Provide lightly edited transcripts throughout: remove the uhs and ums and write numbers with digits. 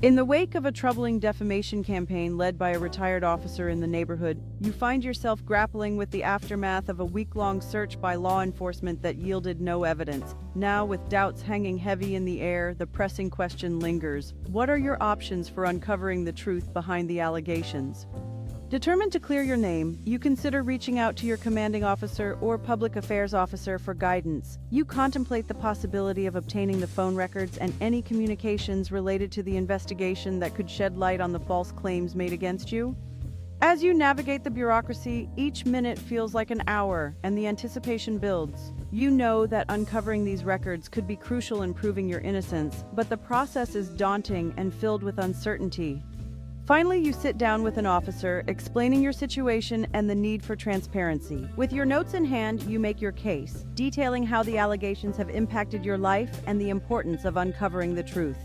In the wake of a troubling defamation campaign led by a retired officer in the neighborhood, you find yourself grappling with the aftermath of a week-long search by law enforcement that yielded no evidence. Now, with doubts hanging heavy in the air, the pressing question lingers: what are your options for uncovering the truth behind the allegations? Determined to clear your name, you consider reaching out to your commanding officer or public affairs officer for guidance. You contemplate the possibility of obtaining the phone records and any communications related to the investigation that could shed light on the false claims made against you. As you navigate the bureaucracy, each minute feels like an hour, and the anticipation builds. You know that uncovering these records could be crucial in proving your innocence, but the process is daunting and filled with uncertainty. Finally, you sit down with an officer, explaining your situation and the need for transparency. With your notes in hand, you make your case, detailing how the allegations have impacted your life and the importance of uncovering the truth.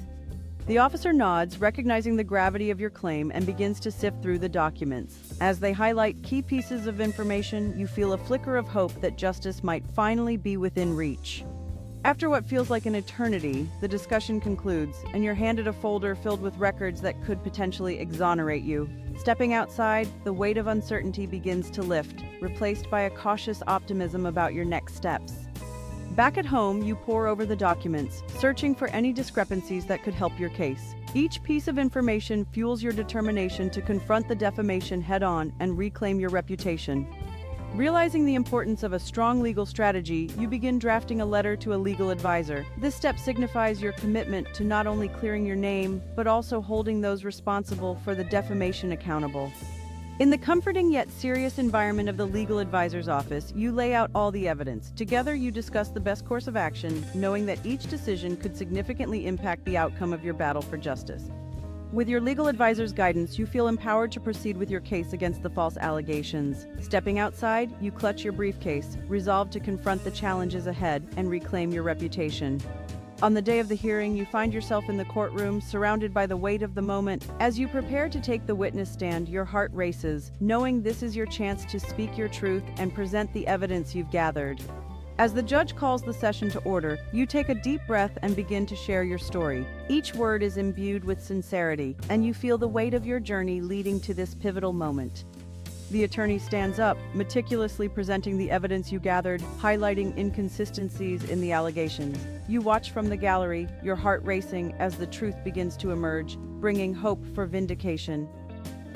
The officer nods, recognizing the gravity of your claim, and begins to sift through the documents. As they highlight key pieces of information, you feel a flicker of hope that justice might finally be within reach. After what feels like an eternity, the discussion concludes, and you're handed a folder filled with records that could potentially exonerate you. Stepping outside, the weight of uncertainty begins to lift, replaced by a cautious optimism about your next steps. Back at home, you pore over the documents, searching for any discrepancies that could help your case. Each piece of information fuels your determination to confront the defamation head-on and reclaim your reputation. Realizing the importance of a strong legal strategy, you begin drafting a letter to a legal advisor. This step signifies your commitment to not only clearing your name, but also holding those responsible for the defamation accountable. In the comforting yet serious environment of the legal advisor's office, you lay out all the evidence. Together, you discuss the best course of action, knowing that each decision could significantly impact the outcome of your battle for justice. With your legal advisor's guidance, you feel empowered to proceed with your case against the false allegations. Stepping outside, you clutch your briefcase, resolved to confront the challenges ahead and reclaim your reputation. On the day of the hearing, you find yourself in the courtroom, surrounded by the weight of the moment. As you prepare to take the witness stand, your heart races, knowing this is your chance to speak your truth and present the evidence you've gathered. As the judge calls the session to order, you take a deep breath and begin to share your story. Each word is imbued with sincerity, and you feel the weight of your journey leading to this pivotal moment. The attorney stands up, meticulously presenting the evidence you gathered, highlighting inconsistencies in the allegations. You watch from the gallery, your heart racing as the truth begins to emerge, bringing hope for vindication.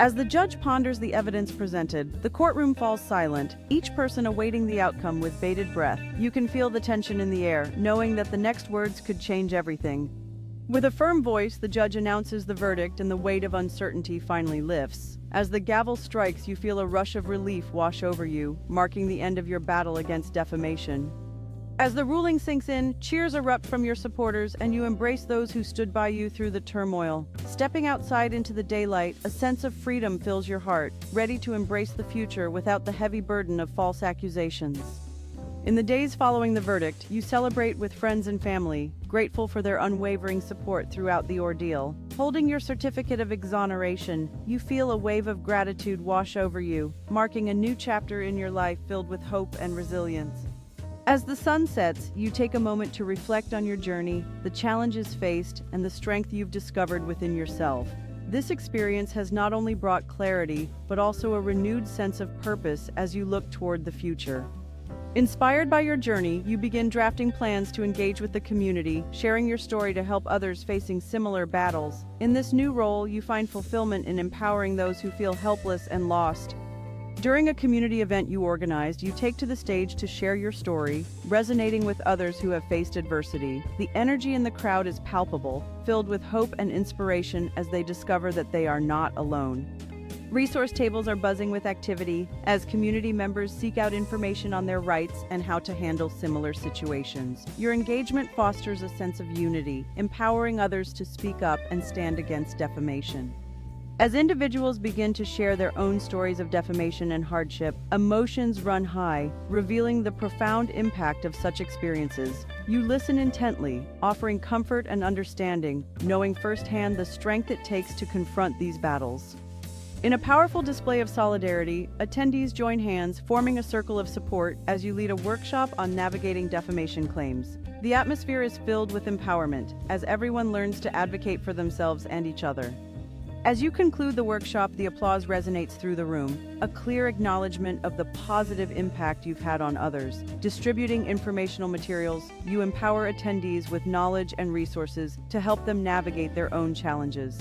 As the judge ponders the evidence presented, the courtroom falls silent, each person awaiting the outcome with bated breath. You can feel the tension in the air, knowing that the next words could change everything. With a firm voice, the judge announces the verdict, and the weight of uncertainty finally lifts. As the gavel strikes, you feel a rush of relief wash over you, marking the end of your battle against defamation. As the ruling sinks in, cheers erupt from your supporters, and you embrace those who stood by you through the turmoil. Stepping outside into the daylight, a sense of freedom fills your heart, ready to embrace the future without the heavy burden of false accusations. In the days following the verdict, you celebrate with friends and family, grateful for their unwavering support throughout the ordeal. Holding your certificate of exoneration, you feel a wave of gratitude wash over you, marking a new chapter in your life filled with hope and resilience. As the sun sets, you take a moment to reflect on your journey, the challenges faced, and the strength you've discovered within yourself. This experience has not only brought clarity, but also a renewed sense of purpose as you look toward the future. Inspired by your journey, you begin drafting plans to engage with the community, sharing your story to help others facing similar battles. In this new role, you find fulfillment in empowering those who feel helpless and lost. During a community event you organized, you take to the stage to share your story, resonating with others who have faced adversity. The energy in the crowd is palpable, filled with hope and inspiration as they discover that they are not alone. Resource tables are buzzing with activity as community members seek out information on their rights and how to handle similar situations. Your engagement fosters a sense of unity, empowering others to speak up and stand against defamation. As individuals begin to share their own stories of defamation and hardship, emotions run high, revealing the profound impact of such experiences. You listen intently, offering comfort and understanding, knowing firsthand the strength it takes to confront these battles. In a powerful display of solidarity, attendees join hands, forming a circle of support as you lead a workshop on navigating defamation claims. The atmosphere is filled with empowerment, as everyone learns to advocate for themselves and each other. As you conclude the workshop, the applause resonates through the room, a clear acknowledgement of the positive impact you've had on others. Distributing informational materials, you empower attendees with knowledge and resources to help them navigate their own challenges.